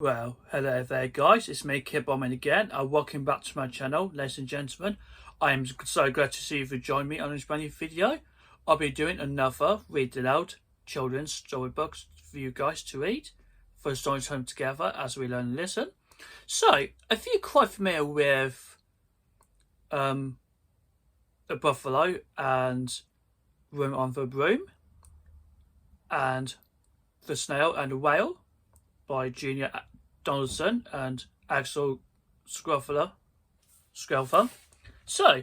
Well, hello there guys, it's me, Boardman again, and welcome back to my channel, ladies and gentlemen. I am so glad to see you for joining me on this brand new video. I'll be doing another Read Aloud children's storybooks for you guys to read for story time together as we learn and listen. So, if you're quite familiar with the Gruffflo and Room on the Broom and the Snail and The Whale by Julia Donaldson and Axel Schuffler. So,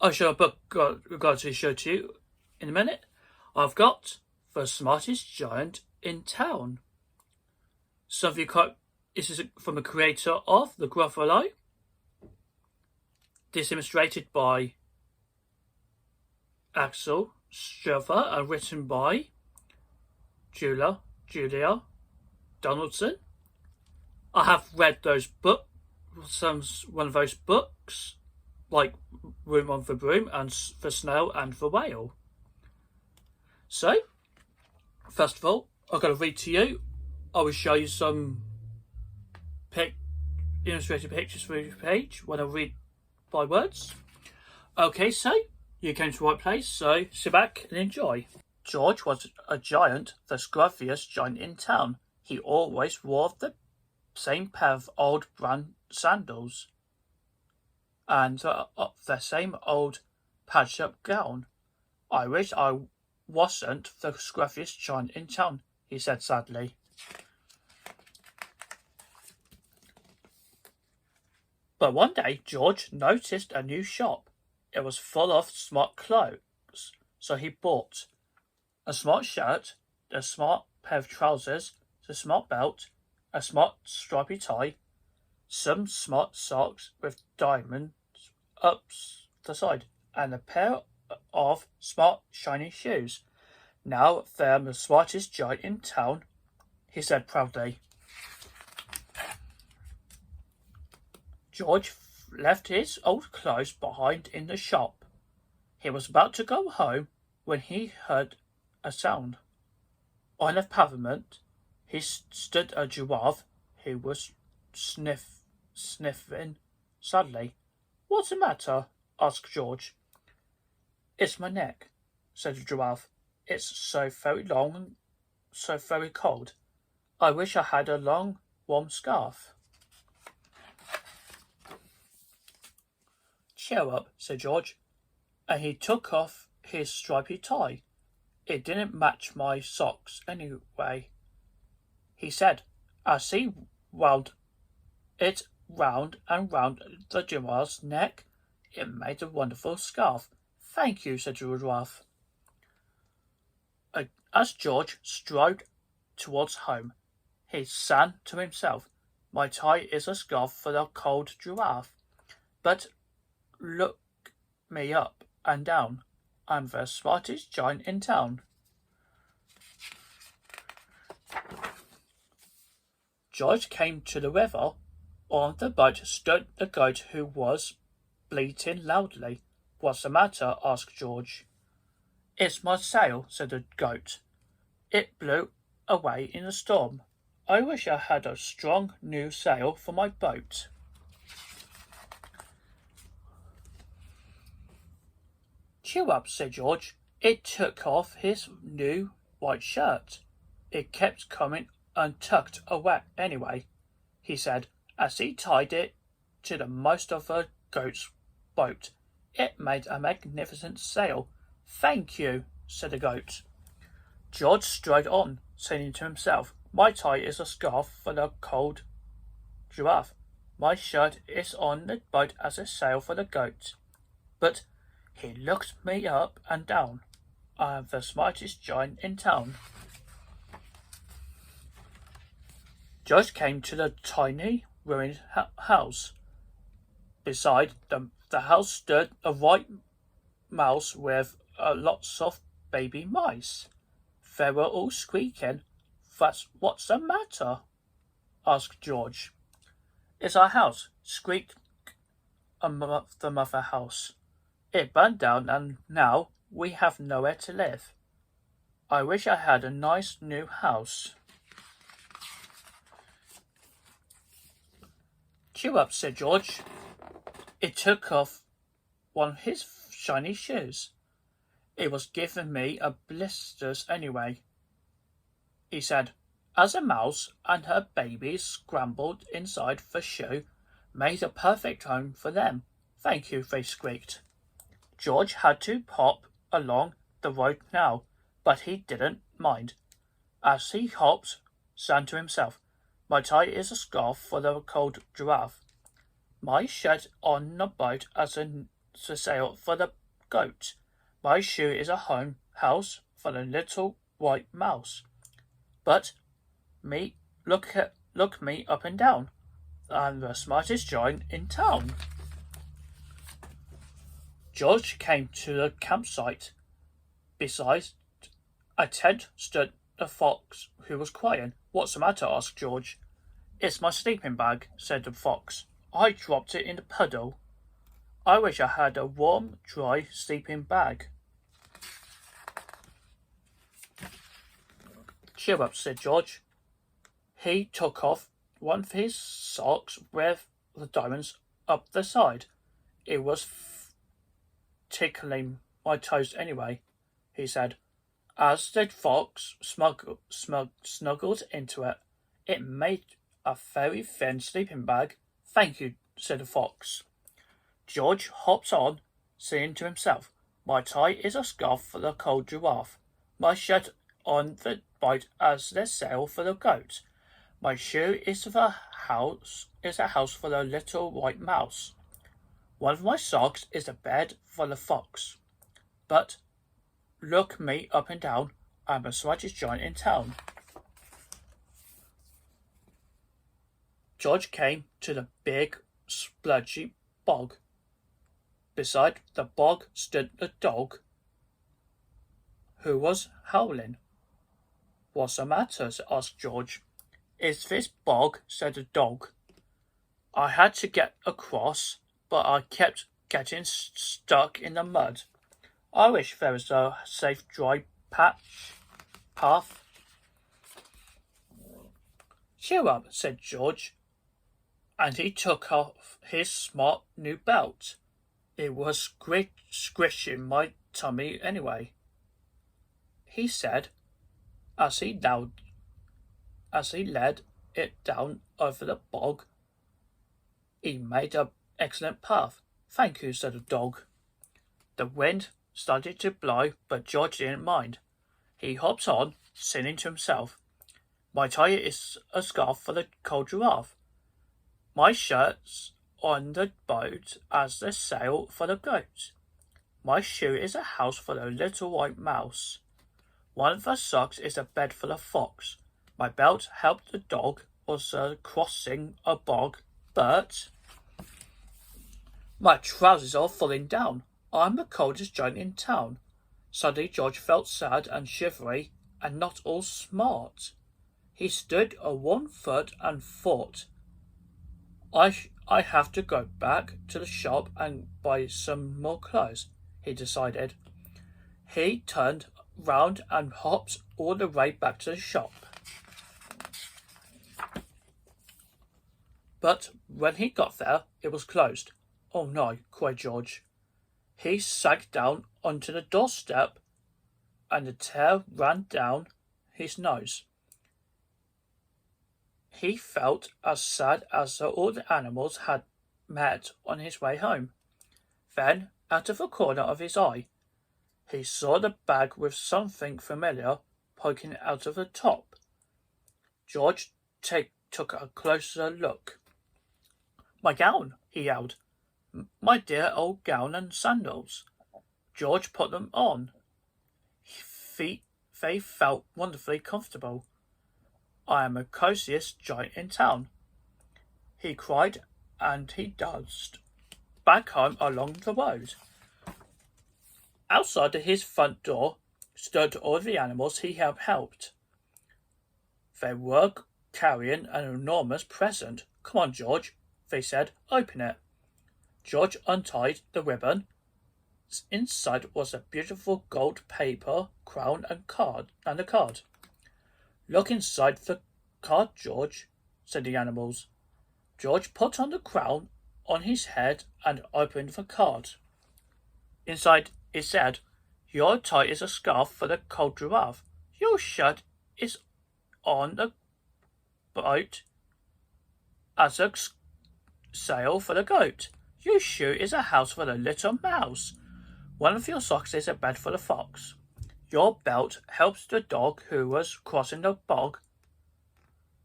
I shall book got to show to you in a minute. I've got The Smartest Giant in Town. Something quite. This is from the creator of the Gruffflo. This is illustrated by Axel Schuffler and written by Julia Donaldson. I have read those books, one of those books, like Room on the Broom and The Snail and the Whale. So, first of all, I've got to read to you. I will show you some illustrated pictures through the page when I read by words. Okay, so you came to the right place, so sit back and enjoy. George was a giant, the scruffiest giant in town. He always wore the same pair of old brown sandals and the same old patched-up gown. I wish I wasn't the scruffiest giant in town, he said sadly. But one day George noticed a new shop. It was full of smart clothes, so he bought a smart shirt, a smart pair of trousers, a smart belt, a smart stripy tie, some smart socks with diamonds up the side, and a pair of smart shiny shoes. Now they're the smartest giant in town, he said proudly. George left his old clothes behind in the shop. He was about to go home when he heard a sound. On the pavement, he stood a giraffe who was sniffing sadly. "What's the matter?" asked George. "It's my neck," said the giraffe. "It's so very long and so very cold. I wish I had a long, warm scarf." "Cheer up," said George, and he took off his stripy tie. "It didn't match my socks anyway," he said, as he wound it round and round the giraffe's neck. It made a wonderful scarf. "Thank you," said the giraffe. As George strode towards home, he sang to himself, "My tie is a scarf for the cold giraffe, but look me up and down. I'm the smartest giant in town." George came to the river. On the boat stood the goat who was bleating loudly. "What's the matter?" asked George. "It's my sail," said the goat. "It blew away in a storm. I wish I had a strong new sail for my boat." "Cheer up," said George. It took off his new white shirt. "It kept coming untucked away anyway," he said, as he tied it to the mast of the goat's boat. "It made a magnificent sail." "Thank you," said the goat. George strode on, saying to himself, "My tie is a scarf for the cold giraffe. My shirt is on the boat as a sail for the goat. But he looked me up and down. I am the smartest giant in town." George came to the tiny ruined house. Beside the house stood a white mouse with lots of baby mice. They were all squeaking. "What's the matter?" asked George. "It's our house," squeaked the mother house. "It burned down and now we have nowhere to live. I wish I had a nice new house." Cheer up, said George. It took off one of his shiny shoes. It was giving me a blisters anyway, he said, as a mouse and her babies scrambled inside the shoe, made a perfect home for them. Thank you, they squeaked. George had to hop along the road now, but he didn't mind. As he hopped, sang to himself, my tie is a scarf for the cold giraffe. My shirt on the boat as a sail for the goat. My shoe is a house for the little white mouse. But me, look me up and down. I'm the smartest giant in town. George came to the campsite. Beside a tent stood the fox, who was crying. What's the matter? Asked George. It's my sleeping bag, said the fox. I dropped it in the puddle. I wish I had a warm, dry sleeping bag. Cheer up, said George. He took off one of his socks with the diamonds up the side. It was tickling my toes anyway, he said. As the fox snuggled into it, it made a very thin sleeping bag. Thank you, said the fox. George hopped on, saying to himself, my tie is a scarf for the cold giraffe. My shirt on the boat as the sail for the goat. My shoe is a house for the little white mouse. One of my socks is a bed for the fox. But look me up and down. I'm the smartest giant in town. George came to the big, spludgy bog. Beside the bog stood the dog, who was howling. What's the matter? Asked George. It's this bog, said the dog. I had to get across, but I kept getting stuck in the mud. I wish there was a safe, dry path. Cheer up, said George, and he took off his smart new belt. It was squishing my tummy anyway, he said, as he led it down over the bog. He made an excellent path. Thank you, said the dog. The wind started to blow, but George didn't mind. He hopped on, singing to himself, my tie is a scarf for the cold giraffe. My shirt's on the boat as the sail for the goat. My shoe is a house for the little white mouse. One of the socks is a bed for the fox. My belt helped the dog was crossing a bog, but my trousers are falling down. I'm the coldest giant in town. Suddenly George felt sad and shivery and not all smart. He stood on 1 foot and thought, I have to go back to the shop and buy some more clothes, he decided. He turned round and hopped all the way back to the shop. But when he got there, it was closed. Oh no, cried George. He sank down onto the doorstep and a tear ran down his nose. He felt as sad as all the animals had met on his way home. Then, out of the corner of his eye, he saw the bag with something familiar poking out of the top. George took a closer look. My gown, he yelled. My dear old gown and sandals. George put them on. They felt wonderfully comfortable. I am the coziest giant in town, he cried, and he danced back home along the road. Outside his front door stood all the animals he had helped. They were carrying an enormous present. Come on, George, they said. Open it. George untied the ribbon. Inside was a beautiful gold paper crown and a card. Look inside the card, George, said the animals. George put on the crown on his head and opened the card. Inside it said, "Your tie is a scarf for the cold giraffe. Your shirt is on the boat as a sail for the goat. Your shoe is a house for the little mouse. One of your socks is a bed for the fox. Your belt helps the dog who was crossing the bog.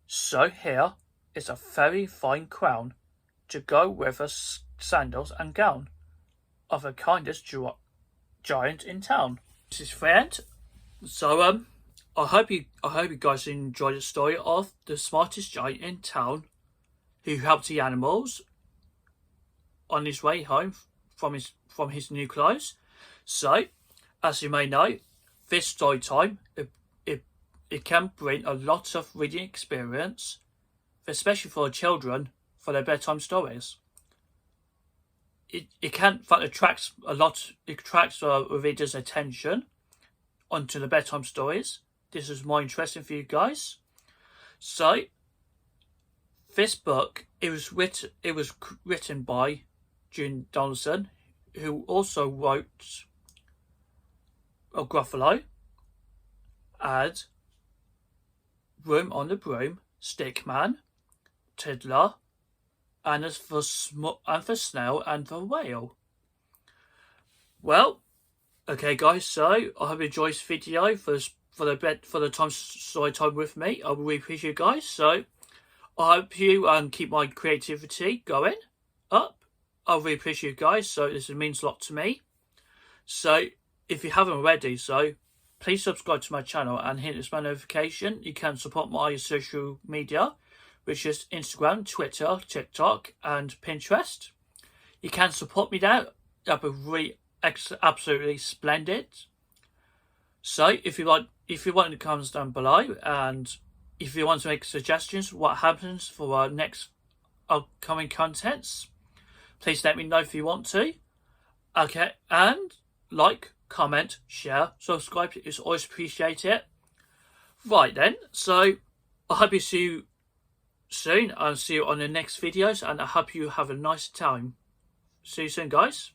So here is a very fine crown to go with the sandals and gown of the kindest giant in town." This is the end. So I hope you guys enjoyed the story of the smartest giant in town who helped the animals on his way home from his new clothes. So, as you may know, this story time it can bring a lot of reading experience, especially for children, for their bedtime stories. It can, in fact, attracts the reader's attention onto the bedtime stories. This is more interesting for you guys. So, this book, it was written by Julia Donaldson, who also wrote Gruffflo and Broom on the Broom, Stickman, Tiddler, and for Snail and The Whale. Well, okay guys, so I hope you enjoyed this video for the story time with me. I really appreciate you guys. So I hope you keep my creativity going up. I really appreciate you guys. So this means a lot to me. So if you haven't already, so please subscribe to my channel and hit this bell notification. You can support my social media, which is Instagram, Twitter, TikTok, and Pinterest. You can support me there. That'd be really absolutely splendid. So if you want to comment down below, and if you want to make suggestions what happens for our next upcoming contents, please let me know if you want to. Okay, and like, comment, share, subscribe. It's always appreciated. Right then, so I hope you see you soon. I'll see you on the next videos, and I hope you have a nice time. See you soon, guys.